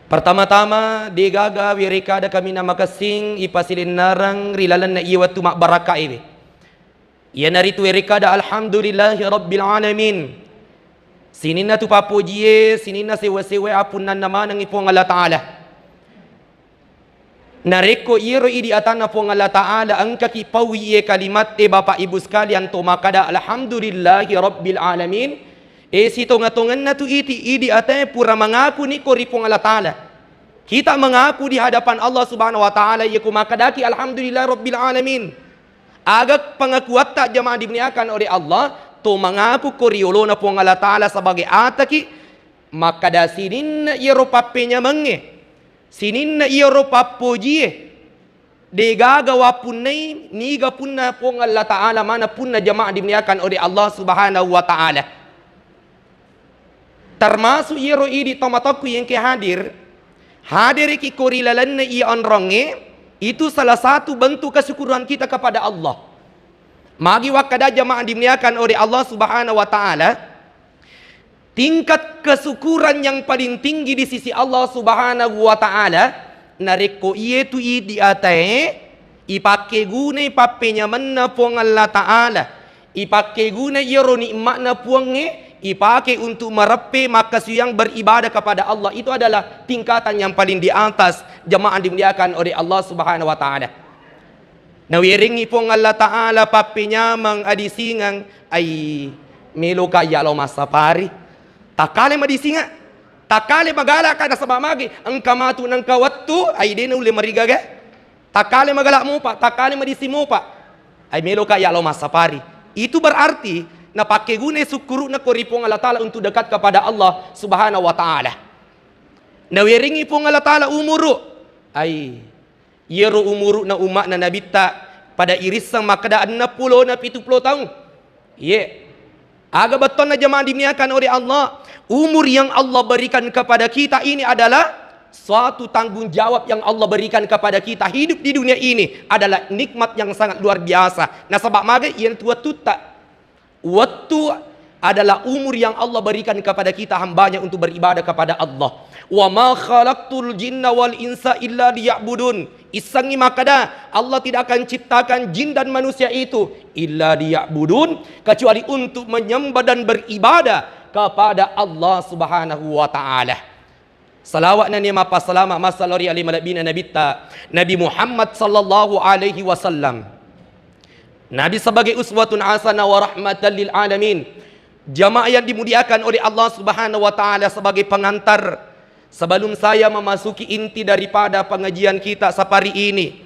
Pertama-tama digaga wirikada kami nama kasing ipasilin narang rilalan na iwatu mak baraka ini. Ia naritu wirikada alhamdulillahi rabbil alamin. Sinina tu papujie, sinina sewa-sewa apunan nama nang ipong Allah Ta'ala. Nareko iro idi atana pong Allah Ta'ala ang kakipawi kalimat bapak ibu sekalian to makada alhamdulillahi rabbil alamin. Sitongatongan na tu idi atay pura mengaku ni koripong Allah Ta'ala. Kita mengaku di hadapan Allah Subhanahu Wa Ta'ala ia kumakadaki alhamdulillah rabbil alamin. Agak pengakuan tak jemaah dimuliakan oleh Allah to mengaku koriolo na pong Allah Ta'ala sebagai ataki makada sinin na iro papenya menge. Sinin na iro papojie. Degagawa punay niga punna pong Allah Ta'ala mana punna jemaah dimuliakan oleh Allah Subhanahu Wa Ta'ala. Termasuk iro idi tomatoku yang hadir ki korilalan na iyan ronge itu salah satu bentuk kesyukuran kita kepada Allah. Magi wakada jamaah dimuliakan oleh Allah Subhanahu Wa Ta'ala, tingkat kesyukuran yang paling tinggi di sisi Allah Subhanahu Wa Ta'ala nareko ietu idi atae ipake guna ipapenya menna pong Allah Ta'ala ipake guna iro nikmat na puange ipakai untuk merepe maka yang beribadah kepada Allah. Itu adalah tingkatan yang paling di atas jemaah dimuliakan oleh Allah Subhanahu Wa Ta'ala. Nawiringi pong Allah Ta'ala papinya mengadisingang ay meloka yalo masapari takale madisinga takale magala ka na sabamagi ang kamatu ng kawattu ay din uli marigaga takale magala mo pa takale madisi mo pa ay meloka yalo masapari. Itu berarti na pakai guna syukuru na koripong Allah Ta'ala untuk dekat kepada Allah Subhanahu Wa Ta'ala. Na wiringi pong Allah Ta'ala umuru ay yero umuru na umat na nabita pada irisang makadaan na 10 na 70 tahun. Aga betul na jemaah dimuliakan oleh Allah, umur yang Allah berikan kepada kita ini adalah suatu tanggung jawab yang Allah berikan kepada kita. Hidup di dunia ini adalah nikmat yang sangat luar biasa. Nah sebab maga yang tua tuta waktu adalah umur yang Allah berikan kepada kita hambanya untuk beribadah kepada Allah. Wa ma khalaqtul jinna wal insa illa liya'budun. Isangi makada Allah tidak akan ciptakan jin dan manusia itu illa liya'budun kecuali untuk menyembah dan beribadah kepada Allah Subhanahu Wa Ta'ala. Salawat na niya mapasalamat masalori alimalabina nabita Nabi Muhammad sallallahu alaihi wasallam. Nabi sebagai uswatun hasanah wa rahmatan lil alamin. Jamaah yang dimuliakan oleh Allah Subhanahu Wa Ta'ala sebagai pengantar. Sebelum saya memasuki inti daripada pengajian kita sapari ini,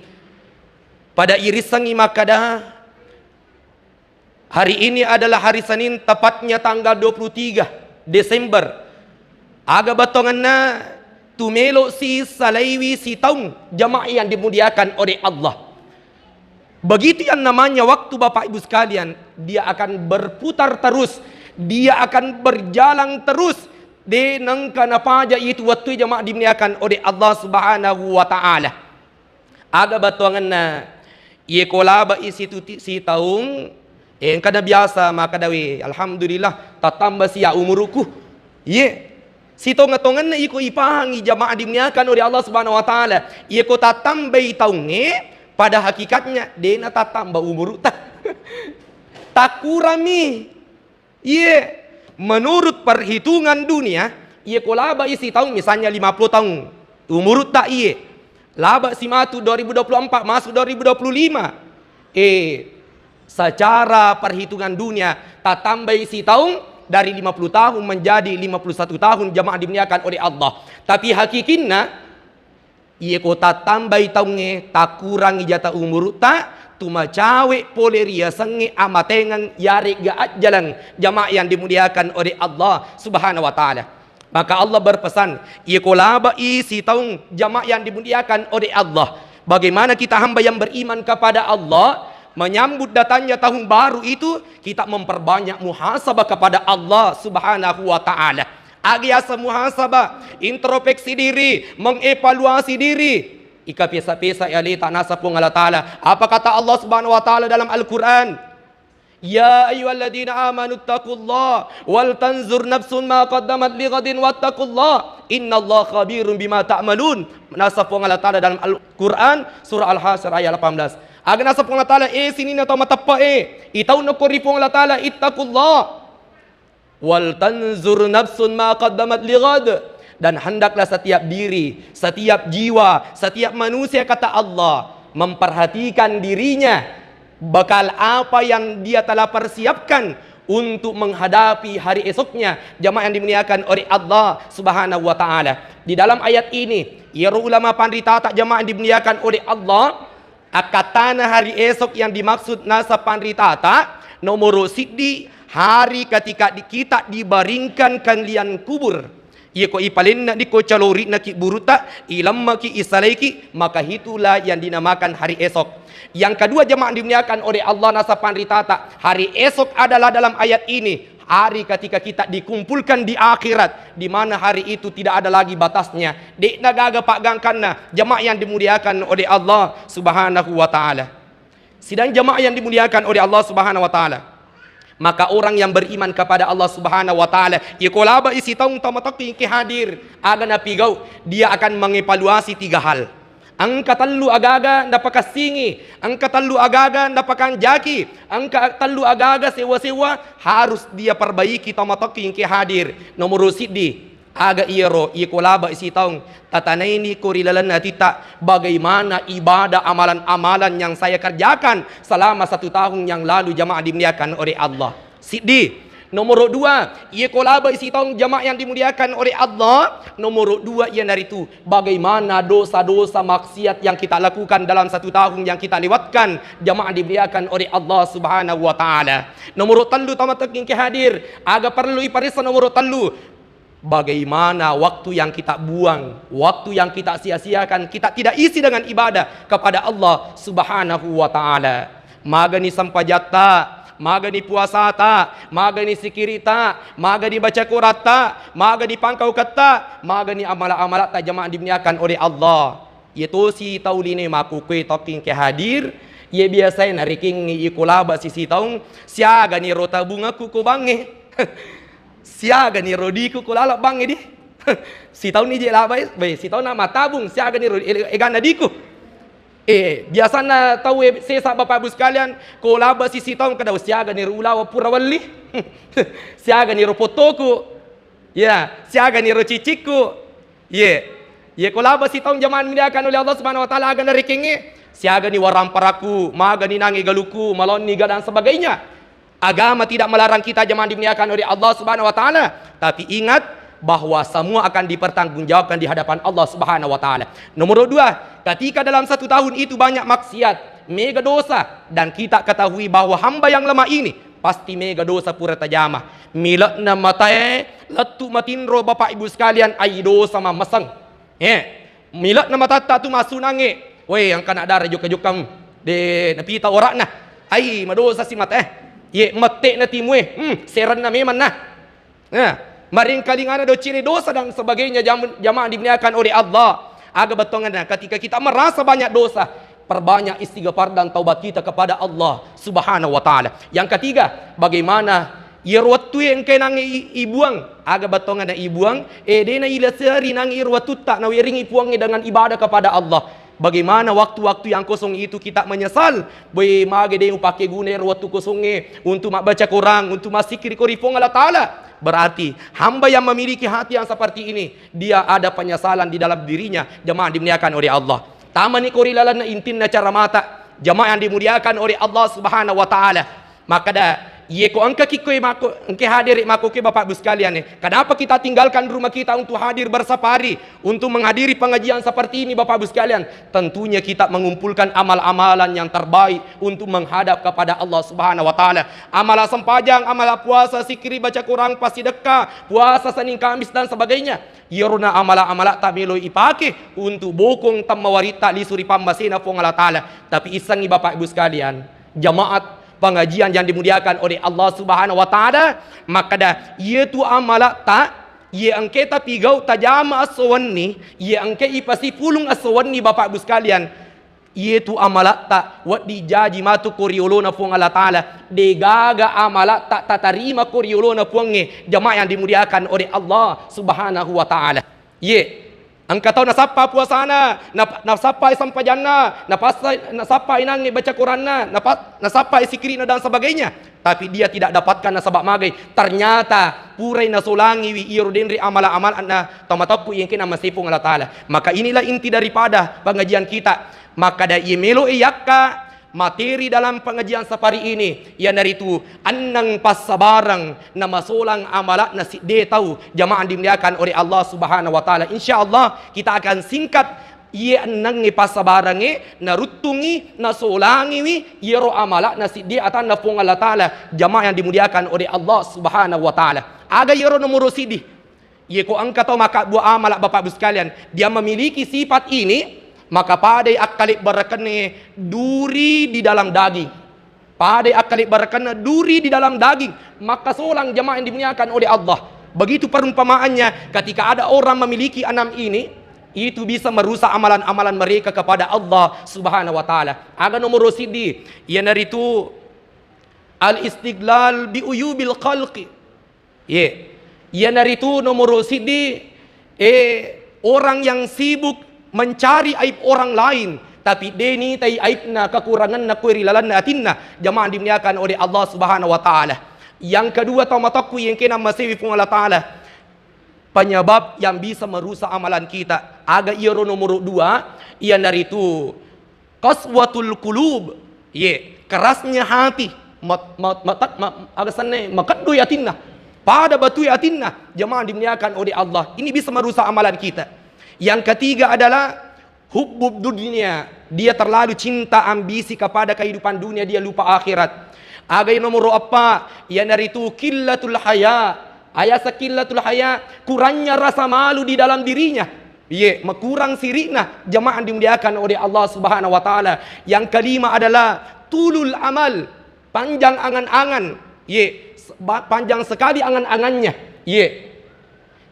pada irisan makada hari ini adalah hari Senin tepatnya tanggal 23 Desember. Aga batongan na tumelo si salaiwi si taung jamaah yang dimuliakan oleh Allah. Begitu yang namanya waktu Bapak Ibu sekalian, dia akan berputar terus, dia akan berjalan terus. Di nangkana paja itu waktu jemaah dimuliakan oleh Allah Subhanahu Wa Ta'ala. Aga batuangan na ia kolaba isi si taung yang kada biasa maka dawi alhamdulillah tatambah siya umuruku. Si tongatongan na iko ipahangi jemaah dimuliakan oleh Allah Subhanahu Wa Ta'ala. Ia ko tatambay taunge pada hakikatnya dia nak tambah umur tak kurami. Menurut perhitungan dunia, kolaba isi tahun misalnya 50 tahun. Umur tak laba si matu 2024 masuk 2025. Secara perhitungan dunia tak tambah isi tahun dari 50 tahun menjadi 51 tahun jemaah dimuliakan oleh Allah. Tapi hakikinna kota tambah tahunnya tak kurang jatah umur tak tuma cawe poleria sange amatengan yari gaat jalan jamaah yang dimuliakan oleh Allah Subhanahu Wa Ta'ala. Maka Allah berpesan kolaba isi tahun jamaah yang dimuliakan oleh Allah. Bagaimana kita hamba yang beriman kepada Allah menyambut datangnya tahun baru itu, kita memperbanyak muhasabah kepada Allah Subhanahu Wa Ta'ala. Agiasa muhasabah, introspeksi diri, mengevaluasi diri. Ika pesa-pesa ya li tanasa pung Allah Ta'ala. Apa kata Allah Subhanahu Wa Ta'ala dalam Al-Quran? Ya ayyuhalladzina amanu taqullah wal tanzur nafsun ma qaddamat lighadin wattaqullah innallaha khabirum bima ta'malun. Nasa po Allah Ta'ala dalam Al-Quran surah Al-Hasyr ayat 18. Aga nasa po Allah Ta'ala sini na to matapa itaw na ko ri po Allah Ta'ala ittaqullah wal tanzur nafsun ma qaddamat lighad. Dan hendaklah setiap diri, setiap jiwa, setiap manusia kata Allah memperhatikan dirinya bakal apa yang dia telah persiapkan untuk menghadapi hari esoknya. Jamaah yang dimuliakan oleh Allah Subhanahu wa taala. Di dalam ayat ini, ya ulama pandita tak jamaah yang dimuliakan oleh Allah, akatana hari esok yang dimaksud nasa pandita tak nomor siddi hari ketika kita dibaringkan kalian kubur. Ia ko ipalin na di ko calori na ki buruta ilamma ki isalaiki, maka itulah yang dinamakan hari esok. Yang kedua jemaah dimuliakan oleh Allah nasa pandritata, hari esok adalah dalam ayat ini hari ketika kita dikumpulkan di akhirat, di mana hari itu tidak ada lagi batasnya. Dek nagaga pagangkanna jemaah yang dimuliakan oleh Allah Subhanahu wa taala. Sidang jemaah yang dimuliakan oleh Allah Subhanahu wa taala, maka orang yang beriman kepada Allah Subhanahu wa taala, ikolaba isi taung tamataki ki hadir aga na pigaw, dia akan mengevaluasi 3 hal. Ang katallu agaga napakasingi, ang katallu agaga napakanjaki, ang katallu agaga sewa-sewa harus dia perbaiki tamataki ki hadir. Nomor siddi aga iro ikolaba isi taung tatanaini kurilalan natita bagaimana ibadah amalan-amalan yang saya kerjakan selama 1 tahun yang lalu jamaah dimuliakan oleh Allah. Siddi. Nomor 2, ia kolaba isi taung jamaah yang dimuliakan oleh Allah. Nomor 2 yang dari itu bagaimana dosa-dosa maksiat yang kita lakukan dalam 1 tahun yang kita lewatkan jamaah dimuliakan oleh Allah Subhanahu wa taala. Nomor 3 tamat ke hadir aga perlu iparisa nomor 3. Bagaimana waktu yang kita buang, waktu yang kita sia-siakan, kita tidak isi dengan ibadah kepada Allah Subhanahu wa taala. Magani sampajata, magani puasata, magani sikirita, magani baca Qur'ata, magani pangkau kata, magani amala-amala ta jamaah dimuliakan oleh Allah. Itu si tauline makukui talking ke hadir. Ye biasa nariking ikulaba si taung siaga ni rota bunga kuku bange. Siaga ni rodiku kulala bang ini. Si tahu ni je lah baik. Si tahu nama tabung siaga ni egana diku. Biasa na tahu sesa bapak ibu sekalian kulaba si tahu kada siaga ni ulawa purawali. Siaga ni ropotoku. Ya, siaga ni rociciku. Ye kulaba si tahu zaman dimuliakan oleh Allah Subhanahu wa taala agan dari kingi. Siaga ni waramparaku, maga ni nangi galuku, malon ni dan sebagainya. Agama tidak melarang kita jemaah dimuliakan oleh Allah Subhanahu wa taala, tapi ingat bahwa semua akan dipertanggungjawabkan di hadapan Allah Subhanahu wa taala. Nomor 2, ketika dalam 1 tahun itu banyak maksiat, mega dosa, dan kita ketahui bahwa hamba yang lemah ini pasti mega dosa pura tajamah. Milatna matae latu matinro bapak ibu sekalian ai dosa mamasang. Milatna matata tu masunange. Weh yang kana darah joka-jokam de napita orak na. Ai madosa si mate. Ye mate na timwe, seran na memang nah. Maring kalingana do ciri dosa dan sebagainya jamaah dimuliakan oleh Allah. Aga betongan ketika kita merasa banyak dosa, perbanyak istighfar dan taubat kita kepada Allah Subhanahu wa taala. Yang ketiga, bagaimana irwatu yang kena ibuang, aga betongan na ibuang, dena ila sehari nang irwatu tak na wiringi puangnya dengan ibadah kepada Allah. Bagaimana waktu-waktu yang kosong itu kita menyesal. Boy mage deu pakai guna waktu kosongnya untuk baca Quran, untuk masikir korifong Allah Ta'ala. Berarti hamba yang memiliki hati yang seperti ini, dia ada penyesalan di dalam dirinya. Jemaah dimuliakan oleh Allah. Tamani korilalan na intin na cara mata. Jemaah yang dimuliakan oleh Allah Subhanahu wa taala. Maka dah ye ko angka kikoy mako engke hadir mako ke bapak ibu sekalian. Kenapa kita tinggalkan rumah kita untuk hadir bersafari, untuk menghadiri pengajian seperti ini bapak ibu sekalian? Tentunya kita mengumpulkan amal-amalan yang terbaik untuk menghadap kepada Allah Subhanahu wa taala. Amal sempajang, amal puasa, zikir, baca Quran, pasidekah, puasa Senin Kamis dan sebagainya. Yeruna amala-amala tamilo ipake untuk bokong tamawarita lisuri pambasina fong Allah taala. Tapi isangi bapak ibu sekalian, jamaat pengajian yang dimuliakan oleh Allah Subhanahu wa taala, maka dah iaitu amala tak ye angke tapi gau tajama aswani ye angke ipasi pulung aswani bapak ibu sekalian. Yaitu amalat tak wat dijaji matu kuriulona puang Allah Ta'ala. Degaga amalat tak tatarima kuriulona puangnya. Jamaah yang dimuliakan oleh Allah Subhanahu wa Ta'ala. Angka tahu nasapa puasana, nasapa sampai jannah, nasapa inang baca Quranna, nasapa isikrina dan sebagainya. Tapi dia tidak dapatkan nasabak magai. Ternyata purai nasulangi wi irudenri amala-amal anna tamatapu yang kena masipung Allah Ta'ala. Maka inilah inti daripada pengajian kita. Maka da imelo iyakka materi dalam pengajian safari ini yang dari itu annang pasabarang nama solang amalat nasi de tahu jamaah dimuliakan oleh Allah Subhanahu wa Ta'ala. Insyaallah kita akan singkat ia annang pasabarange narutungi nasolangi wi yero amalat nasi de atan nafung Allah Ta'ala jamaah yang dimuliakan oleh Allah Subhanahu wa Ta'ala. Aga yero nomor sidi ye ko angka tahu maka buah amalat Bapak Ibu sekalian dia memiliki sifat ini. Maka padai akalik barakane duri di dalam daging. Padai akalik barakane duri di dalam daging. Maka seorang jemaah yang dimuliakan oleh Allah. Begitu perumpamaannya ketika ada orang memiliki 6 ini. Itu bisa merusak amalan-amalan mereka kepada Allah Subhanahu wa Ta'ala. Aga nomor sidi. Yang dari itu al-istiglal bi uyubil khalqi. Yang dari itu nomor sidi. Orang yang sibuk mencari aib orang lain, tapi deni tai aibna kekurangan na kuirilalan na atinna jamaah dimuliakan oleh Allah Subhanahu wa Ta'ala. Yang kedua taumataku yang kena masih pun Allah Ta'ala penyebab yang bisa merusak amalan kita. Aga iro nomor 2 yang dari itu qaswatul qulub, kerasnya hati, agasanne makaddu yatinna pada batu yatinna jamaah dimuliakan oleh Allah. Ini bisa merusak amalan kita. Yang ketiga adalah hubbub dunia. Dia terlalu cinta ambisi kepada kehidupan dunia, dia lupa akhirat. Aga nomor apa? Yang dari itu killatul haya. Ayat killatul haya, kurangnya rasa malu di dalam dirinya. Kurang sirina jamaah dimuliakan oleh Allah Subhanahu wa Ta'ala. Yang kelima adalah tulul amal, panjang angan-angan. Panjang sekali angan-angannya.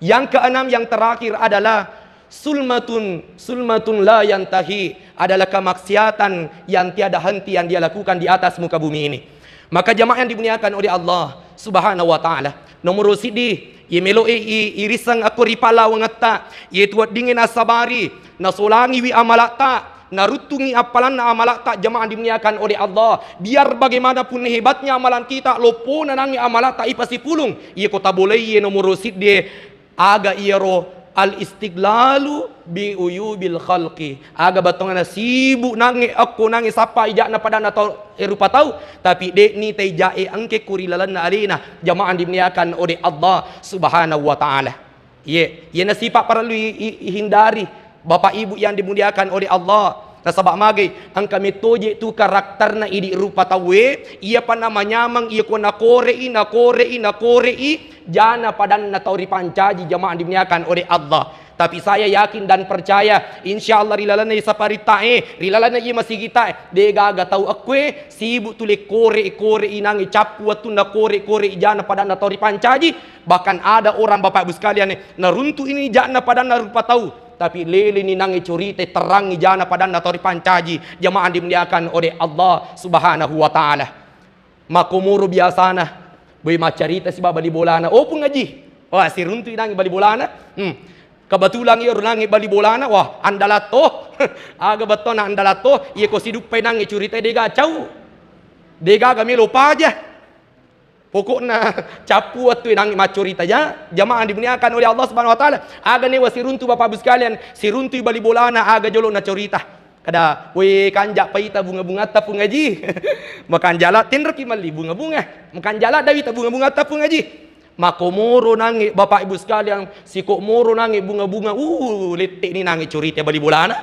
Yang keenam yang terakhir adalah sulmatun la yantahi, adalah kemaksiatan yang tiada henti yang dia lakukan di atas muka bumi ini. Maka jamaah yang dimuliakan oleh Allah Subhanahu wa Ta'ala, nomor sidi yemelo irisang aku ripala wangata yaitu dingin asabari nasolangi wi amalata narutungi apalan na amalata jamaah dimuliakan oleh Allah. Biar bagaimanapun hebatnya amalan kita lopo nanangi amalata ipasi pulung ye kota boleh ye nomor sidi aga iero al-istiglalu bi uyubil khalqi. Aga batongan sibuk nangi aku nangi sapa ijak na padana atau erupa tahu tapi dek ni tei jae angke kurilalan na alina jamaah dimuliakan oleh Allah Subhanahu wa Ta'ala. Na sifat perlu hindari Bapak Ibu yang dimuliakan oleh Allah. Nasabak magi ang kami toje tu karakter na idi rupa tawe ia pa namanya mang ia ko nakorei jana padan na tauri pancaji jamaah dimuliakan oleh Allah. Tapi saya yakin dan percaya insyaallah rilalana isa paritae rilalana ia masih kita degaga tahu akwe sibuk tule kore inangi capu tu na kore jana padan na tauri pancaji. Bahkan ada orang Bapak Ibu sekalian na runtu ini jana padan na rupa tahu tapi lele ni nangi curite terangi jana padan natori pancaji jamaah dimuliakan oleh Allah Subhanahu wa Ta'ala. Makumuru biasana boy macarita si baba di bolana pun ngaji wah si runtu nangi bali bolana kebetulan ia nangi bali bolana wah andalato aga beton andalato ia ko sidupai nangi curita dega cau dega kami lupa aja. Pokoknya capu tu nang macurita ya jamaah dimuliakan oleh Allah Subhanahu wa Ta'ala. Aga ne wasiruntu Bapak Ibu sekalian siruntu bali bolana aga jolo na curita kada we kanjak paita bunga-bunga tapu ngaji makan jala tender kimali bunga-bunga makan jala dawi ta bunga-bunga tapu ngaji makomoro nangi Bapak Ibu sekalian sikok moro nangi bunga-bunga letek ni nangi curita bali bolana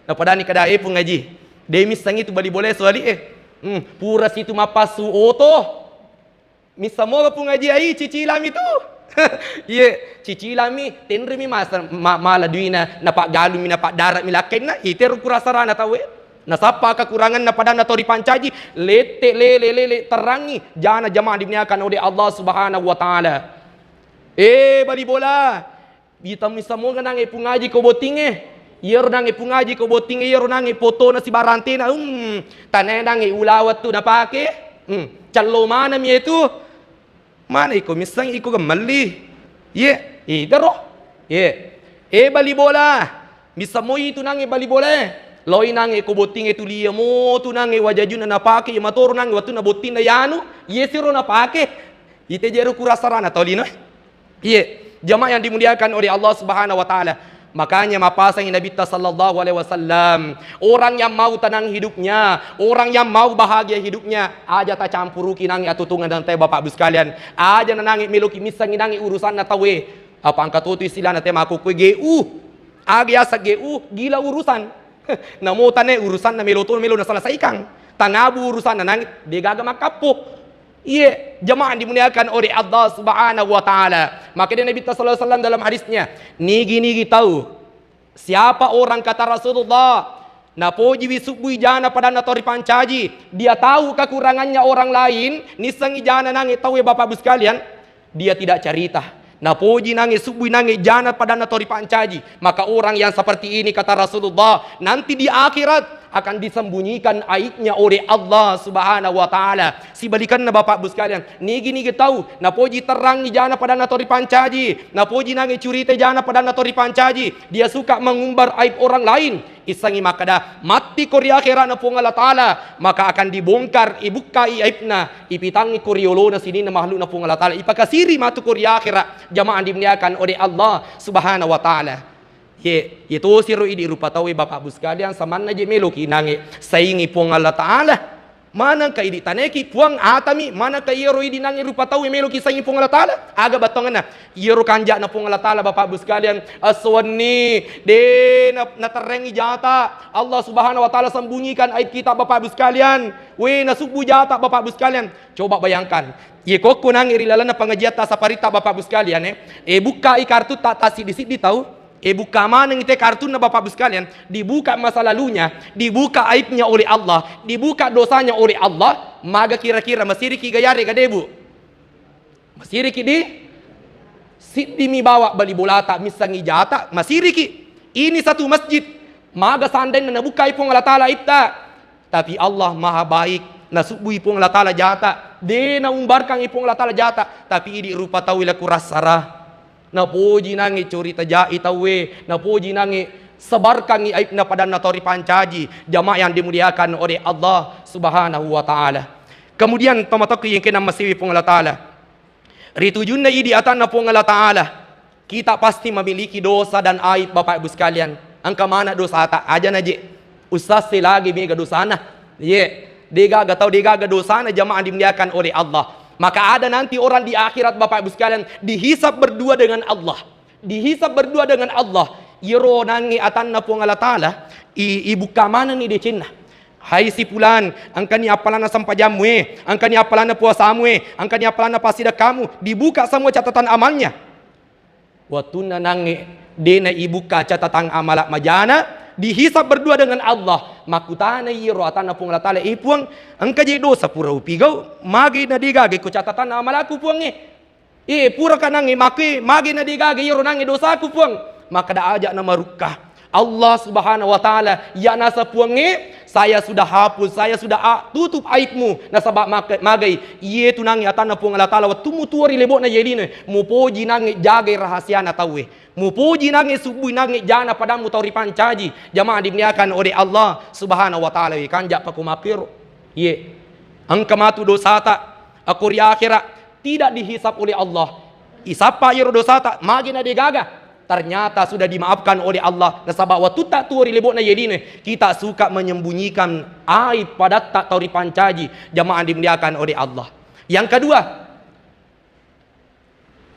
na padani kada pun ngaji demis sang itu bali boleh soali pura situ mapasu oto misa mo pun ngaji ai cicilam itu cicilami tenri mi mala duina napak galu mi napak darat mi laken na iter kurasarana tawe nasapa kekurangan na pada na tori pancaji lete lele terangi jana jamaah dimuliakan oleh Allah Subhanahu wa Ta'ala. Bali bola bita misa mo nang pun ngaji ko botinge Yer nangi pungaji ko boting yer nangi foto na si barantina. Tanay nangi ulawat tu na pake. Callo mana mi itu? Mana iko misang iko gamali. Ye, daro. Ye. Bali bola. Misa mo itu nangi bali bola. Loi nangi ko boting itu liya mo tu nangi wajaju na napake ya matoro nangi watu na botin na yanu. Ye siro napake. Ite jero kurasarana tolino. Ye, jamaah yang dimuliakan oleh Allah Subhanahu wa taala. Makanya mapasang Nabi sallallahu alaihi wasallam, orang yang mau tenang hidupnya, orang yang mau bahagia hidupnya, aja tak campuruki nangi atutungan dan teh Bapak Ibu sekalian. Aja nangi meluki misangi nangi urusan na tawe. Apa angkat tu istilah na teh maku ku GU. Agi asa GU gila urusan. Namo tane urusan na melo na selesaikan. Tanabu urusan na nangi degaga makapuk. Iya, jemaah dimuliakan oleh Allah Subhanahu wa taala. Maka Nabi sallallahu alaihi wasallam dalam hadisnya, nigi tahu siapa orang kata Rasulullah, napoji wisubui jana pada natori pancaji, dia tahu kekurangannya orang lain, nisangi jana nangi tahu ya Bapak Ibu sekalian, dia tidak cerita. Napoji nangi subui nangi jana pada natori pancaji, maka orang yang seperti ini kata Rasulullah, nanti di akhirat akan disembunyikan aibnya oleh Allah Subhanahu wa taala. Sibalikan na Bapak Ibu sekalian, nigi tahu, napoji terang ni jana pada natori pancaji, napoji nangi curita jana pada natori pancaji, dia suka mengumbar aib orang lain. Isangi makada mati korea akhirat na pong Allah taala, maka akan dibongkar ibukai aibna, ipitangi koreolo na sini na makhluk na pong Allah taala, ipakasiri matu korea akhirat. Jamaah dimuliakan oleh Allah Subhanahu wa taala. Ye, itu siru idi rupa tahu Bapak Ibu sekalian, saman aja meloki nangi saingi pong Allah taala. Mana ka idi taneki puang atami, mana ka yero idi nangi rupa tahu meloki saingi pong Allah taala. Aga batongan na yero kanja na pong Allah taala Bapak Ibu sekalian, aswani de na terengi jata. Allah Subhanahu wa taala sembunyikan aib kita Bapak Ibu sekalian. We na subu jata Bapak Ibu sekalian. Coba bayangkan. Ye kok nangi rilala na pengajian ta saparita Bapak Ibu sekalian buka kartu tak tasi di sini tahu. Buka mana ngite kartun na Bapak Ibu sekalian, dibuka masa lalunya, dibuka aibnya oleh Allah, dibuka dosanya oleh Allah, maka kira-kira masiriki gayari gadebu. Masiriki di sidimi bawa bali bolata misangi jata, masiriki. Ini satu masjid, maga sandan na nabuka ipong Allah Ta'ala ipta. Tapi Allah maha baik, nasubu ipong Allah Ta'ala jata, de na umbarkang ipong Allah Ta'ala jata, tapi ini rupa tawila kurasara. Napoji nangi curita jai tawe, napoji nangi sebarkan aib na pada natori pancaji. Jamaah yang dimuliakan oleh Allah Subhanahu wa taala. Kemudian pamatoki yang kena masiwi pong Allah taala. Ritujun na idi atan na pong Allah taala. Kita pasti memiliki dosa dan aib Bapak Ibu sekalian. Angka mana dosa ata aja naje. Usas lagi mega dosana. Ye, degaga dosana jamaah dimuliakan oleh Allah. Maka ada nanti orang di akhirat Bapak Ibu sekalian dihisap berdua dengan Allah. Dihisap berdua dengan Allah. Yero nangi atanna pong Allah taala ibu kamana ni decenna. Hai si pulan, angka ni apalana sampajamu angka ni apalana puasamu angka ni apalana pasida kamu, dibuka semua catatan amalnya. Watuna nangi dena ibuka catatan amalak majana, dihisap berdua dengan Allah. Makutana yiro atana pong Allah taala puang angka je dosa pura upigau magi na digage ko catatan amalaku puang pura kanangi magi na digage yiro nangi dosa aku puang. Maka da aja na marukah Allah Subhanahu wa taala ya nasa puang saya sudah hapus, saya sudah tutup aibmu nasabak magai ye tu nangi atana pong Allah taala watumu tuari lebok na yeline mupoji nangi jagai rahasia na tawe. Mupuji nangi subuh nangi jana padamu tauri pancaji. Jamaah dimuliakan oleh Allah Subhanahu wa taala. Kanjak pakumapiro. Ye. Angka matu dosata akuri akhirat tidak dihisap oleh Allah. Isapa yero dosata magi na digaga. Ternyata sudah dimaafkan oleh Allah. Nasabak waktu tak tuari lebok na yedine. Kita suka menyembunyikan aib pada tak tauri pancaji. Jamaah dimuliakan oleh Allah. Yang kedua,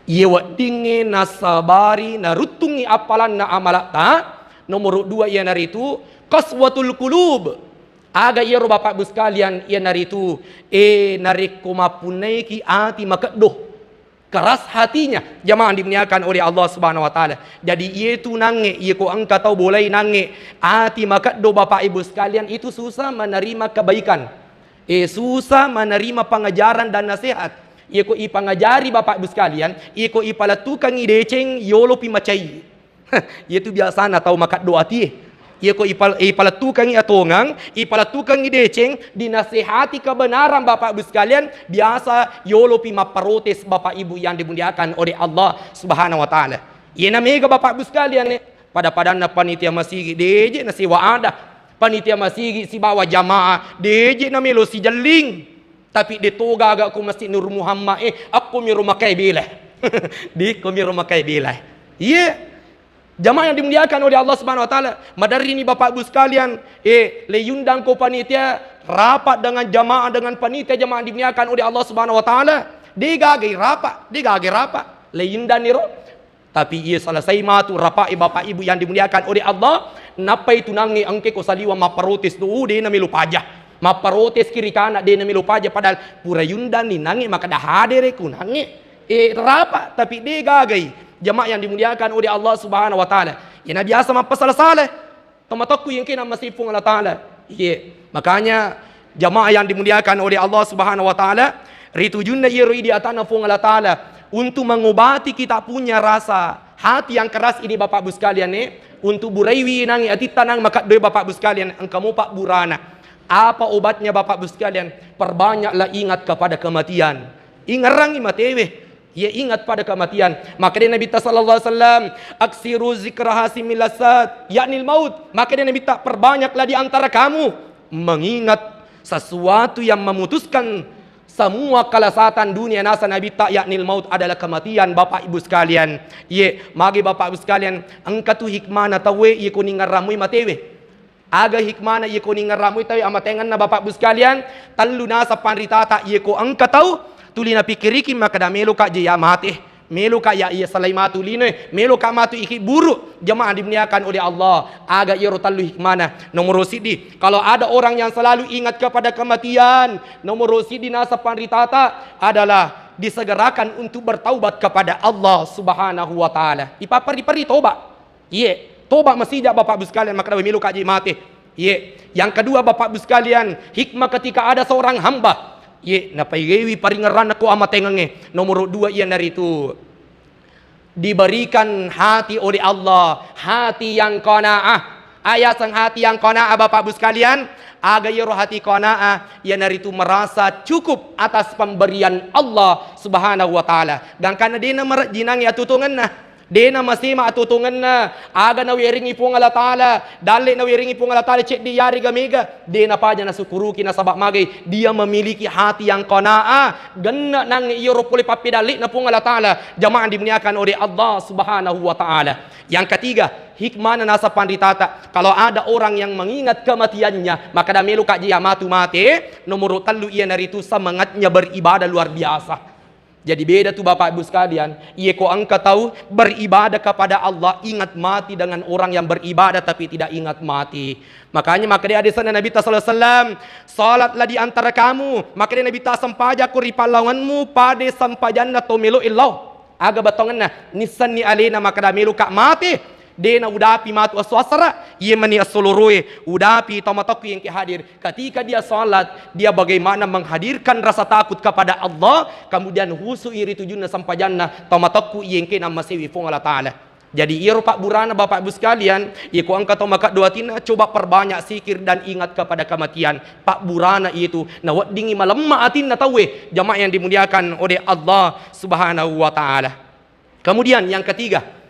yewa dingin nasabari narutungi apalan na amalata. Nomor 2 ia naritu qaswatul qulub. Aga yero Bapak Ibu sekalian ia naritu nariko mapunaiki ati makadoh. Keras hatinya. Jamaah dimuliakan oleh Allah Subhanahu wa taala. Jadi itu nange ko angka tahu boleh nange ati makado Bapak Ibu sekalian itu susah menerima kebaikan. Susah menerima pengajaran dan nasihat. Iko ipangajari Bapak Ibu sekalian, iko ipalatukan ideceng yolo pimacai. Ia tu biasa na tahu makat doa ti. Ia ko ipalatukang atongang, ipalatukang ideceng, dinasihati kebenaran Bapak Ibu sekalian, biasa yolo pi maparotes Bapak Ibu yang dimuliakan oleh Allah Subhanahu wa taala. Ia namanya Bapak Ibu sekalian pada na panitia masigi deje na si waada, panitia masigi si bawa jamaah deje na melo si jaling. Tapi ditoga agak ku masjid Nur Muhammad aku mi rumah kai bilah. Di ko mi rumah kai bilah. Iya. Jamaah yang dimuliakan oleh Allah Subhanahu wa taala, madari ini Bapak Ibu sekalian, leyundang ko panitia rapat dengan jamaah dengan panitia jamaah dimuliakan oleh Allah Subhanahu wa taala. Digage rapat, leyundang niro. Tapi ia selesai matu rapat Bapak Ibu yang dimuliakan oleh Allah, napai tunangi angke ko saliwa maparotes tu de na milu pajah. Maparotes kiri kanan de na milu pajah padahal pura yundan ni nangi maka dah hadere ku nangi. Rapat tapi digage. Jamaah yang dimuliakan oleh Allah Subhanahu wa taala. Yang biasa mapasalah-salah. Tomatakku yang kena masifung Allah taala. Makanya jamaah yang dimuliakan oleh Allah Subhanahu wa taala, ritujunna yuri di atana fung Allah taala untuk mengobati kita punya rasa hati yang keras ini Bapak Ibu sekalian untuk buraiwi nangi ati tanang maka doi Bapak Ibu sekalian engkau pak burana. Apa obatnya Bapak Ibu sekalian? Perbanyaklah ingat kepada kematian. Ingarangi matewe. Ia ingat pada kematian. Maka dia Nabi sallallahu alaihi wasallam, aksiru zikra hasimil lasat, yakni maut. Maka dia Nabi tak perbanyaklah di antara kamu mengingat sesuatu yang memutuskan semua kelesatan dunia nasa Nabi tak yakni maut adalah kematian Bapak Ibu sekalian. Magi Bapak Ibu sekalian, engkau tu hikmana tawe ia kuning ramui matewe. Aga hikmana ia kuning ramui tawe amatengan na Bapak Ibu sekalian, talu nasa panritata ia ko engkau tahu tuli na pikiriki maka da melo ka je ya mati melo ka ya ia salai matu lino melo ka matu iki buruk jemaah dimuliakan oleh Allah aga iro talu hikmana nomor sidi kalau ada orang yang selalu ingat kepada kematian nomor sidi nasa panritata adalah disegerakan untuk bertaubat kepada Allah Subhanahu wa taala ipapari tobat tobat masih Bapak Ibu sekalian maka da melo ka je mati yang kedua Bapak Ibu sekalian hikmah ketika ada seorang hamba napaigewi paringaran ako amatengange. Nomor 2 iyan narito. Diberikan hati oleh Allah, hati yang qanaah. Ayat sang hati yang qanaah Bapak Ibu sekalian, agayro hati qanaah iyan narito merasa cukup atas pemberian Allah Subhanahu wa taala. Dan karena dia na jinang atutungan na Dena masima atutungan na aga na wiringi pong Allah Ta'ala dali na wiringi pong Allah Ta'ala cek di yari gamiga dena pa na sukuruki na sabak magay dia memiliki hati yang qanaah gana nang iyoro puli papidali na pong Allah Ta'ala jamaah dimuliakan oleh Allah Subhanahu wa Ta'ala. Yang ketiga hikmah na nasa panditata kalau ada orang yang mengingat kematiannya maka damelo ka dia matu mati nomor 3 iyan narito semangatnya beribadah luar biasa. Jadi beda tu Bapak Ibu sekalian. Ia ko angka tahu beribadah kepada Allah ingat mati dengan orang yang beribadah tapi tidak ingat mati. Makanya maka dia ada sana Nabi sallallahu alaihi wasallam, salatlah di antara kamu. Maka dia Nabi ta sampaja ku ripalawanmu pada sampajanna to melo illau. Aga batongan na nisan ni alena maka da melo ka mati. Dena udapi matu aswasara ia mani asoloroe udapi tomatoku yang hadir ketika dia salat dia bagaimana menghadirkan rasa takut kepada Allah kemudian husu iri tujuanna sampajanna tomatoku yang kena masiwi fung Allah Ta'ala. Jadi iro pak burana Bapak Ibu sekalian iku angka tomakat dua tina coba perbanyak sikir dan ingat kepada kematian pak burana itu na wadingi malemma atin na tawe jamaah yang dimuliakan oleh Allah Subhanahu wa Ta'ala. Kemudian yang ketiga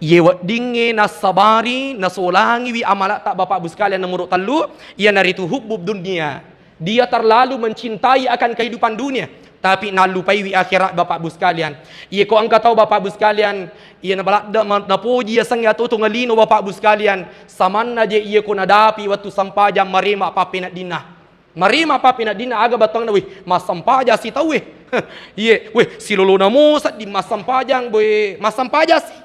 Yewa dinge na sabari na solangi wi amala tak Bapak Ibu sekalian nomor 3 ia naritu hubbub dunia. Dia terlalu mencintai akan kehidupan dunia tapi nalupai wi akhirat Bapak Ibu sekalian. Ia ko angka tahu Bapak Ibu sekalian ia na balada na puji sang ya tutu ngalino Bapak Ibu sekalian samanna je ia ko nadapi waktu sampaja marima papi na dinah. Marima papi na dinah aga batang na wi mas sampaja si tahu we. Ye we silolo na mo sa di mas sampajang boy mas sampaja si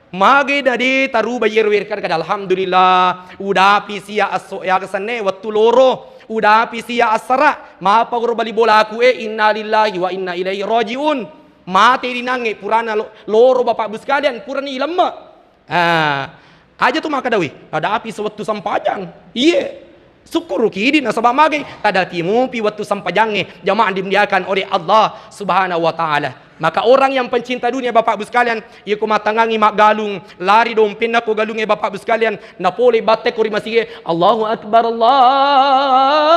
mage dari taru bayar wirkan kada alhamdulillah udah pisia aso ya kesane waktu loro udah pisia asara ma pagoro bali bola aku inna lillahi wa inna ilaihi rajiun mati dinange purana loro Bapak Ibu sekalian purani lemma aja tu maka dawi ada api sewaktu sampajang syukur kini nasabah mage tada timu pi waktu sampajange jamaah dimuliakan oleh Allah Subhanahu wa Ta'ala. Maka orang yang pencinta dunia Bapak Ibu sekalian, ia ko matangangi mak galung, lari dong pindah ko galungnya Bapak Ibu sekalian, napoli batte ko rimasi Allahu Akbar, Allahu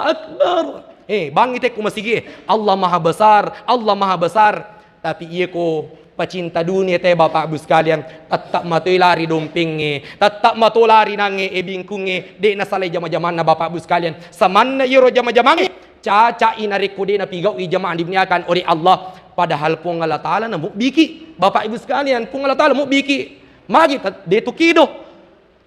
Akbar. Bangite ko masigi, Allah Maha Besar, Allah Maha Besar. Tapi ia ko pecinta dunia teh Bapak Ibu sekalian, tetap matoi lari dompinge, tetap matoi lari nange bingkunge, de na salai jama-jaman na Bapak Ibu sekalian. Samanna iro jama-jamange, caca inarik ko de na pigau i jamaah dimuliakan oleh Allah. Padahal pun Allah Ta'ala na biki. Bapak Ibu sekalian, pun Allah Ta'ala biki. Magi de tukido.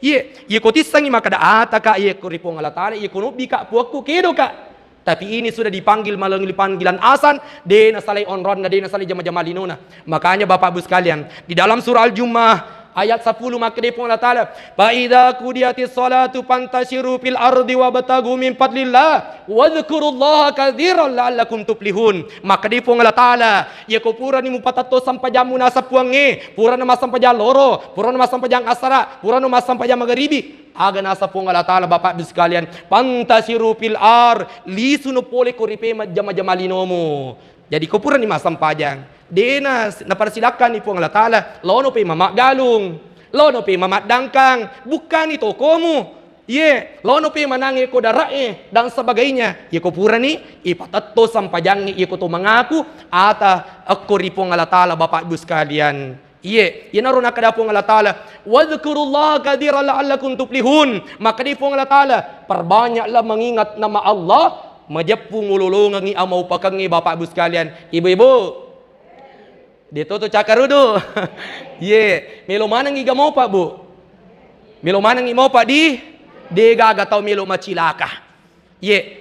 Ye ko tisangi maka da ataka ye ko ripong Allah Ta'ala ye ko bika puakku kido ka. Tapi ini sudah dipanggil melalui panggilan asan, de na salai onron na de na salai jama-jama linuna. Makanya Bapak Ibu sekalian, di dalam surah Al-Jumu'ah ayat 10 maka dia pun Allah Ta'ala, fa idza qudiyatis salatu fantashiru fil ardi wabtagu min fadlillah wadhkurullaha katsiran la'allakum tuflihun. Maka dia pun Allah Ta'ala, ya ko pura ni mupatato sampajamu na sapuange, pura na masampajang loro, pura na masampajang asara, pura na masampajang magharibi. Aga nasa pun Allah Ta'ala Bapak Ibu sekalian, fantashiru fil ar, lisuno pole ko ripe jama-jama linomo. Jadi ko pura ni masampajang. Dena naparsilakan ni Allah Ta'ala, lono pe mamak galung, lono pe mamak dangkang, bukan itu komu. Lono pe manangi ko darae dan sebagainya. Ko pura ni ipatato sampajangi ko to mengaku ata aku ripong Allah Ta'ala Bapak Ibu sekalian. Naroon nakadapong Allah Ta'ala, wadhkurullaha katsiran la'allakum tuflihun. Maka di pong Allah Ta'ala, perbanyaklah mengingat nama Allah, majapung ululungan amaw pakangi Bapak Ibu sekalian. Ibu-ibu, dito to cakarudo. Melo manang iga mo pa bu. Melo manang imo pa di gaga tau melo macilaka.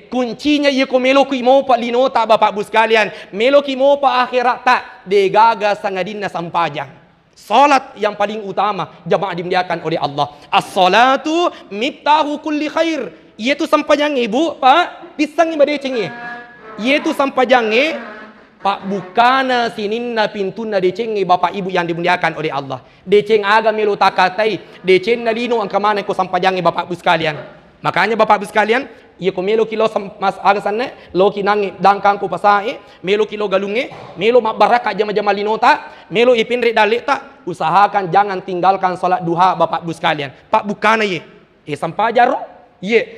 Kuncinya ko melo ko imo pa linota Bapak Ibu sekalian. Melo ki mo pa akhirat ta de gaga sangadin na sampajang. Salat yang paling utama jamaah dimuliakan oleh Allah. As-salatu miftahu kulli khair. Itu sampajang ibu, Pak. Pisang iba decengi. Itu sampajang Pak bukana sininna pintuna decengi Bapak Ibu yang dimuliakan oleh Allah. Deceng aga melo takatai, deceng na lino ang kamana ko sampajangi Bapak Ibu sekalian. Makanya Bapak Ibu sekalian, ko melo kilo mas aga sanne, lo kinangi dangkang ko pasae, melo kilo galunge, melo mabaraka jama-jama linota, melo ipinri dalita, usahakan jangan tinggalkan salat duha Bapak Ibu sekalian. Pak bukana sampajaro.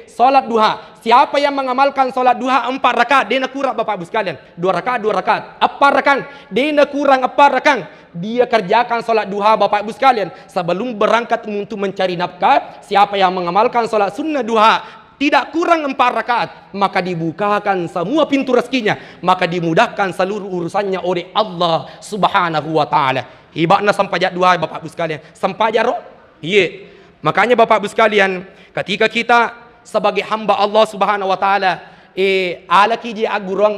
Salat duha. Siapa yang mengamalkan salat duha 4 rakaat, dia nak kurang Bapak Ibu sekalian. 2 rakaat, 2 rakaat. 4 rakaat, dia nak kurang 4 rakaat. Dia kerjakan salat duha Bapak Ibu sekalian sebelum berangkat untuk mencari nafkah. Siapa yang mengamalkan salat sunnah duha tidak kurang 4 rakaat, maka dibukakan semua pintu rezekinya, maka dimudahkan seluruh urusannya oleh Allah Subhanahu wa taala. Ibadna sampajak duha Bapak Ibu sekalian. Sampajaro? Makanya Bapak Ibu sekalian, ketika kita sebagai hamba Allah Subhanahu wa taala, alaki je agurong,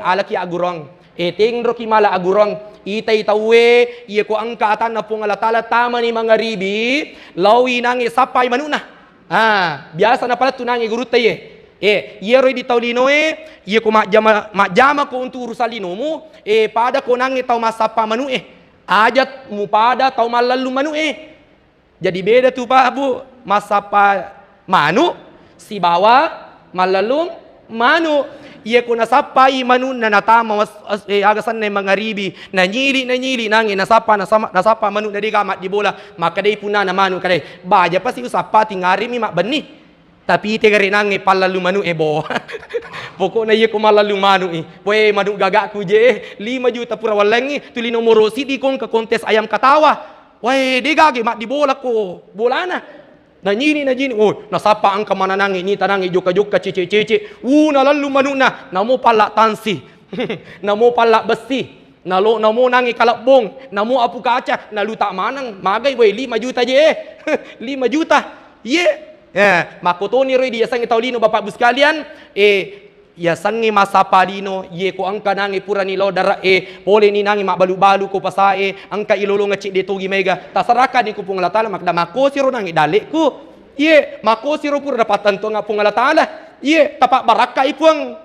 tingro ki mala agurong, itay tawe, ko angka atan na pong Allah taala tama ni mga ribi, lawi nang sapay manuna. Biasa na pala tunangi guru tayo. Yero di taulino ko majama ko untuk urusan linomu, pada ko nang tau masapa manu ajat mu pada tau malalu manu Jadi beda tu Pak Bu, masapa manu, si bawa malalum manu. Ko nasapai manu na natama agasan na mangaribi, nanyili nangi nasapa manu na di gamat di bola, maka day puna na manu kaday. Baja pa si usapa tingari mi mak benih. Tapi ite gari nangi palalu manu bo. Pokok na ko malalu manu Poe manu gagak ku je 5 juta pura walengi tuli nomor sidi kong ke kontes ayam katawa. Di gagi mak di bola ko. Bola na. Nanyini. Nasapa ang kamananangi ni tanangi joka-joka cici. Nalalu manuna. Namo pala tansi. Namo pala besi. Namo nangi kalabong. Namo apu kaca. Naluta manang. Magay 5 juta je 5 juta. Makotoni roy dia sangi taulino Bapak Ibu sekalian. Sangi masapa dino ko angka nangi pura ni lodara pole ni nangi mak balu-balu ko pasae angka ilolo ngecik de togi mega tasaraka ni ko pung Allah taala makda mako siro nangi dalik ko mako siro pura dapatan to nga pung Allah taala tapak baraka ipuang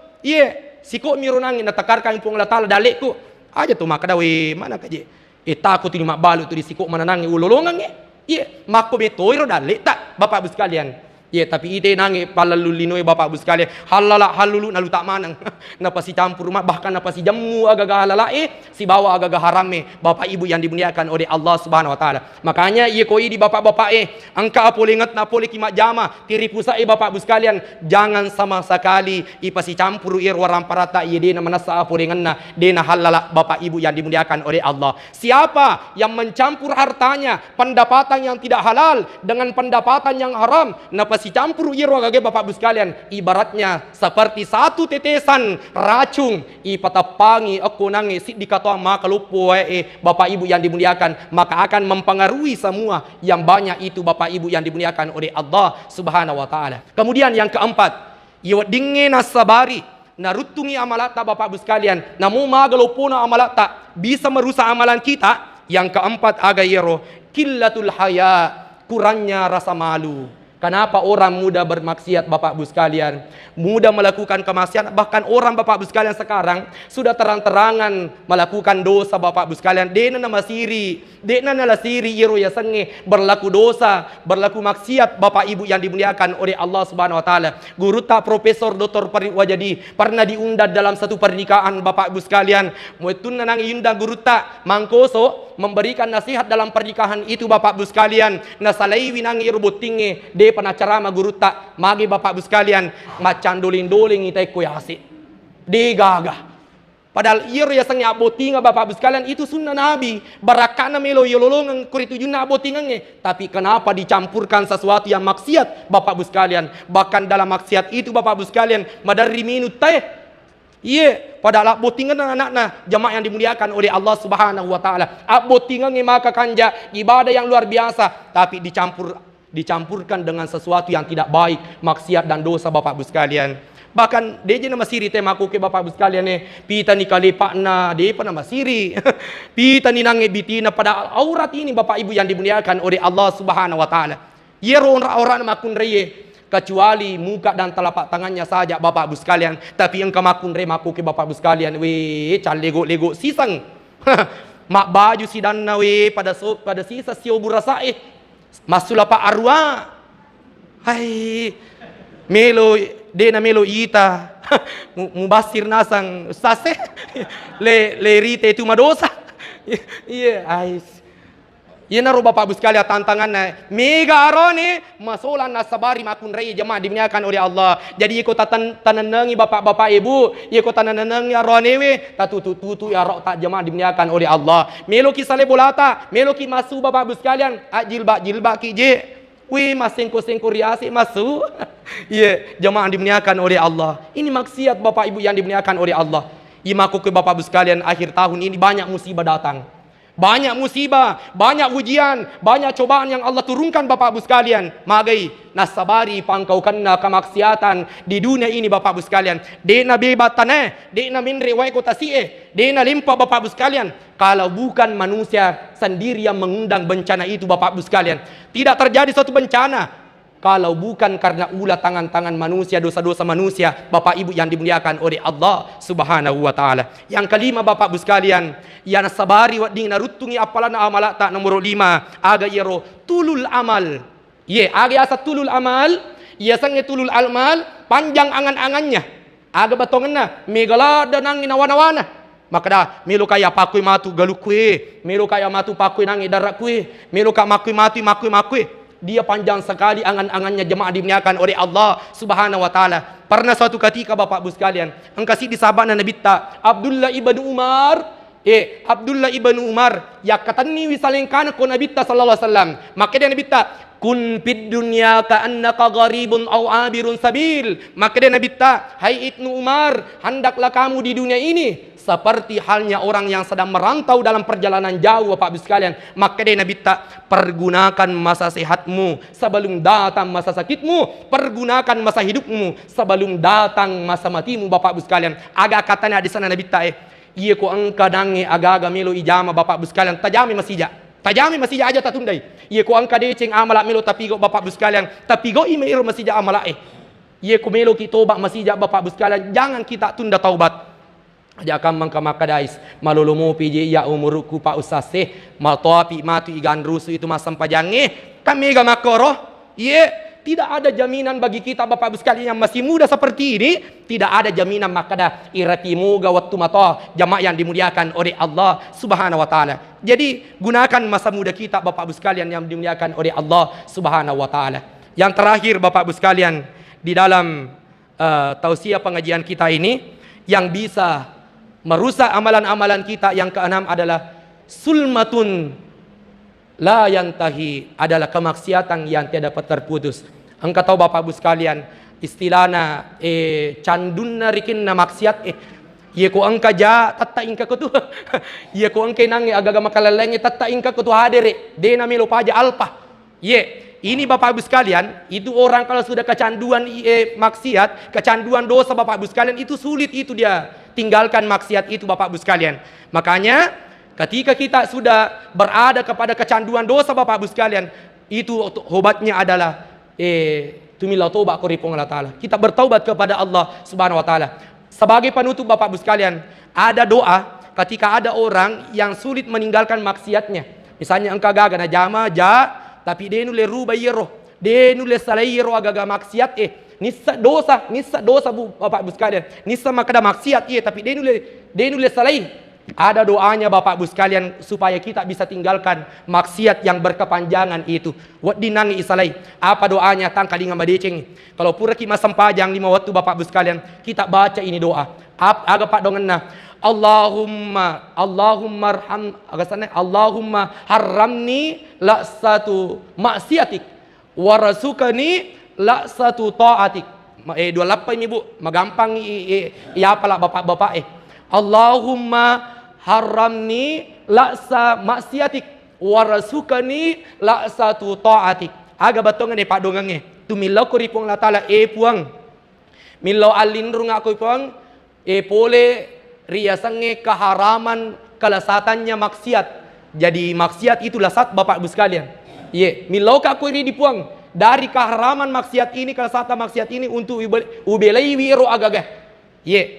siko miro nangi natakarkan pung Allah taala dalik ko aja tu makda mana kaje takut ni mak balu tu di siko mana nangi ulolongan mako betoiro dalik tak Bapak Ibu sekalian Ye tapi ite nange palalulinoy bapak ibu sekalian. Halala halulu nalu tak manang. Napa si campur rumah bahkan napa si jamu agaga halalae si bawa agaga harame bapak ibu yang dimuliakan oleh Allah Subhanahu wa taala. Makanya ye koi di bapak-bapak angka apole ngat na pole kimak jama tiri pusai bapak ibu sekalian jangan sama sekali ipasi campur warang parata ye dena manasa apole nganna dena halala bapak ibu yang dimuliakan oleh Allah. Siapa yang mencampur hartanya pendapatan yang tidak halal dengan pendapatan yang haram napa si campur iro gage bapak ibu sekalian ibaratnya seperti satu tetesan racun ipatapangi aku nangi si dikatakan maka lupo bapak ibu yang dimuliakan maka akan mempengaruhi semua yang banyak itu bapak ibu yang dimuliakan oleh Allah Subhanahu wa taala. Kemudian yang keempat iwadinge nasabari narutungi amalata bapak ibu sekalian namu magalopuna amalata bisa merusak amalan kita. Yang keempat agayero killatul haya kurangnya rasa malu. Kenapa orang mudah bermaksiat bapak ibu sekalian, mudah melakukan kemaksiatan, bahkan orang bapak ibu sekalian sekarang sudah terang-terangan melakukan dosa bapak ibu sekalian. Dena nama siri, dena nala siri iro ya senge berlaku dosa, berlaku maksiat bapak ibu yang dimuliakan oleh Allah Subhanahu wa taala. Guru tak Profesor Dr. Wajadi pernah diundang dalam satu pernikahan bapak ibu sekalian. Muetun nang yunda guru tak mangkoso memberikan nasihat dalam pernikahan itu bapak ibu sekalian. Nasalai winang irubutinge de panacarama guru tak magi bapak ibu sekalian macan doling-doling itai kuyasi digagah padahal ir ya sang abotinga bapak ibu sekalian itu sunnah nabi barakana melo yololongan kuritu junna abotingannya tapi kenapa dicampurkan sesuatu yang maksiat bapak ibu sekalian bahkan dalam maksiat itu bapak ibu sekalian madari minut teh iya, padahal abotingan anak-anak jamaah yang dimuliakan oleh Allah Subhanahu wa taala. Abotingan maka kanja ibadah yang luar biasa tapi dicampurkan dengan sesuatu yang tidak baik, maksiat dan dosa bapak ibu sekalian. Bahkan deje nama siri temaku ke bapak ibu sekalian pita ni kalipakna depa nama siri. Pita ni nange bitina pada aurat ini bapak ibu yang dimuliakan oleh Allah Subhanahu wa taala. Yero orang makun reye kecuali muka dan telapak tangannya saja bapak ibu sekalian tapi engkau makun remaku ke bapak ibu sekalian cal lego sisang mak baju si dan nawe pada sisa sio burasa masula pak arwa hai melo dena melo ita mubasir nasang sase le rite itu madosa iya ais. Ia naro bapak ibu sekalian tantangannya mega arone masolan nasabari makun rei jemaah dimuliakan oleh Allah. Jadi ikut tananangi bapak-bapak ibu, ikut tananangi arone we tutu ya rok tak jemaah dimuliakan oleh Allah. Meloki sale bolata, meloki masu bapak ibu sekalian, jilbak kije. Wih masengko riasi masu. Iya, jemaah dimuliakan oleh Allah. Ini maksiat bapak ibu yang dimuliakan oleh Allah. Imaku ke bapak ibu sekalian akhir tahun ini banyak musibah datang. Banyak musibah, banyak ujian, banyak cobaan yang Allah turunkan bapak ibu sekalian. Magai nasabari pangkau kena kemaksiatan di dunia ini bapak ibu sekalian. Dena bebatane, dena minre wai kota sie, dena limpa bapak ibu sekalian. Kalau bukan manusia sendiri yang mengundang bencana itu bapak ibu sekalian, tidak terjadi suatu bencana. Kalau bukan karena ulah tangan-tangan manusia, dosa-dosa manusia, bapak ibu yang dimuliakan oleh Allah Subhanahu wa taala. Yang kelima bapak ibu sekalian, ya nasabari wa ding narutungi apalana amalata nomor 5 aga yero tulul amal. Ye aga asa tulul amal, ya sange tulul amal panjang angan-angannya. Aga batonganna megala danang inawana-wana. Maka dah melo kaya pakui matu galukue, melo kaya matu pakui nangi darakue, melo ka makui makui. Dia panjang sekali angan-angannya jemaah dimuliakan oleh Allah Subhanahu wa taala. Pernah suatu ketika bapak ibu sekalian, engkasi disabana Nabi ta Abdullah ibnu Umar, Abdullah ibnu Umar ya katani wisalengkana ko Nabi ta sallallahu alaihi wasallam. Maka dia Nabi ta kun fid dunya ka annaka gharibun aw abirun sabil. Maka dia Nabi ta hai ibnu Umar, hendaklah kamu di dunia ini seperti halnya orang yang sedang merantau dalam perjalanan jauh bapak ibu sekalian. Maka dia Nabi tak pergunakan masa sehatmu sebelum datang masa sakitmu, pergunakan masa hidupmu sebelum datang masa matimu bapak ibu sekalian. Agak katanya di sana Nabi tak iya ko angka dange aga-aga melo ijama bapak ibu sekalian tajami masija aja tatundai. Iya ko angka deceng amala melo tapigo bapak ibu sekalian tapigo imeiro masija amala iya ko melo kitoba masija bapak ibu sekalian jangan kita tunda taubat. Ajakam mangka makadais malulumu piji ya umuruku pa usase matoapi matu igan rusu itu masam pajange kami ga makoro ye tidak ada jaminan bagi kita Bapak Ibu sekalian yang masih muda seperti ini, tidak ada jaminan makada iratimu gawat tumata jamaah yang dimuliakan oleh Allah Subhanahu wa taala. Jadi gunakan masa muda kita Bapak Ibu sekalian yang dimuliakan oleh Allah Subhanahu wa taala. Yang terakhir Bapak Ibu sekalian, di dalam tausiah pengajian kita ini yang bisa merusak amalan-amalan kita, yang keenam adalah sulmatun la yantahi, adalah kemaksiatan yang tidak dapat terputus. Engkau tahu Bapak Ibu sekalian, istilahna candunna rikinna maksiat ye ko angka ja tatta ingka ko tu ye ko angke nangi agaga makalalenge tatta ingka ko tu hadere de na melo paja alpa ye. Ini Bapak Ibu sekalian, itu orang kalau sudah kecanduan maksiat, kecanduan dosa Bapak Ibu sekalian, itu sulit itu dia tinggalkan maksiat itu Bapak Ibu sekalian. Makanya ketika kita sudah berada kepada kecanduan dosa Bapak Ibu sekalian, itu obatnya adalah tumilau taubat koripong Allah Ta'ala. Kita bertaubat kepada Allah Subhanahu wa Ta'ala. Sebagai penutup Bapak Ibu sekalian, ada doa ketika ada orang yang sulit meninggalkan maksiatnya. Misalnya engkau gaga na jama ja, tapi dia nule ruba yero, dia nule salai yero agaga maksiat nisa dosa Bapak Ibu sekalian, nisa makada maksiat tapi dia nule salai. Ada doanya Bapak Ibu sekalian supaya kita bisa tinggalkan maksiat yang berkepanjangan itu. Wat dinangi isalai. Apa doanya? Tangkalinga madeceng. Kalau pura ki masempajang 5 waktu Bapak Ibu sekalian, kita baca ini doa. Aga pak dongenna. Allahumma haramni laksatu maksiatik warasukani laksatu taatik. 28 ini Bu, magampang pala bapak-bapak Allahumma haramni laksa maksiatik warasukani laksatu taatik. Aga batongan Pak dongange tumilau ko ripong la taala puang milau alindrung ako puang pole riasannya keharaman kelasatannya maksiat. Jadi maksiat itu lasat Bapak Ibu sekalian. Milau aku ini dipuang dari keharaman maksiat ini, kelasatan maksiat ini untuk ubelai wiro agagah.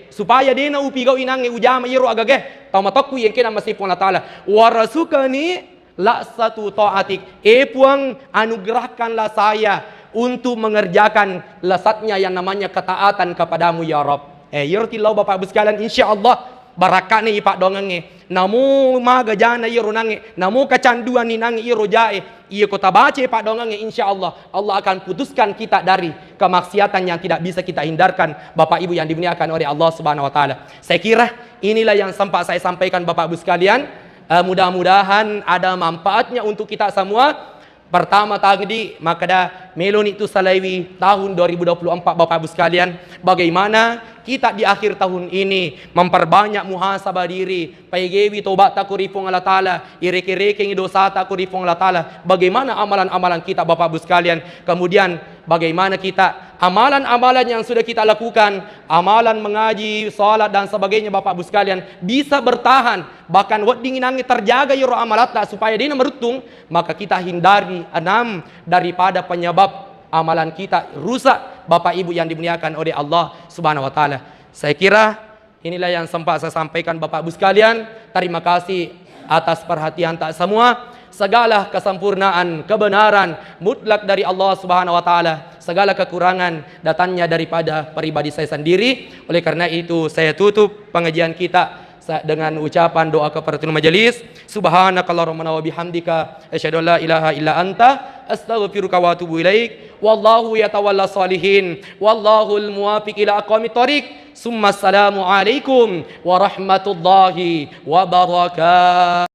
Supaya dia na upigau inange ujama wiro agagah. Tau matokku yang kena masih pun Allah Ta'ala. Warasukani laksatu taatik. Puang anugerahkanlah saya untuk mengerjakan lasatnya yang namanya ketaatan kepadamu ya Rabb. Yurtilau Bapak Ibu sekalian, insyaallah barakat ni Pak dongange. Namu maga jana yero nange, namu kecanduan ni nange yero jae. Iya kota baca Pak dongange, insyaallah Allah akan putuskan kita dari kemaksiatan yang tidak bisa kita hindarkan Bapak Ibu yang dimuliakan oleh Allah Subhanahu wa taala. Saya kira inilah yang sempat saya sampaikan Bapak Ibu sekalian. Mudah-mudahan ada manfaatnya untuk kita semua. Pertama tadi makada melon itu salaiwi tahun 2024 Bapak Ibu sekalian, bagaimana kita di akhir tahun ini memperbanyak muhasabah diri, paigewi tobat takuripong Allah Ta'ala, ireke-reke dosa takuripong Allah Ta'ala. Bagaimana amalan-amalan kita Bapak Ibu sekalian, kemudian bagaimana kita amalan-amalan yang sudah kita lakukan, amalan mengaji, salat dan sebagainya Bapak Ibu sekalian bisa bertahan, bahkan wat dinginangi terjaga yoro amalatna supaya dia merutung, maka kita hindari 6 daripada penyebab amalan kita rusak Bapak Ibu yang dimuliakan oleh Allah Subhanahu wa taala. Saya kira inilah yang sempat saya sampaikan Bapak Ibu sekalian. Terima kasih atas perhatian tak semua. Segala kesempurnaan, kebenaran mutlak dari Allah Subhanahu wa taala. Segala kekurangan datangnya daripada pribadi saya sendiri. Oleh karena itu saya tutup pengajian kita dengan ucapan doa kafaratul majelis. Subhanakallahumma wa bihamdika asyhadu an la ilaha illa anta astaghfiruka wa atubu ilaik. Wallahu yatawalla salihin. Wallahul muwaffiq ila aqwamit thoriq. Summa assalamu alaikum warahmatullahi wabarakatuh.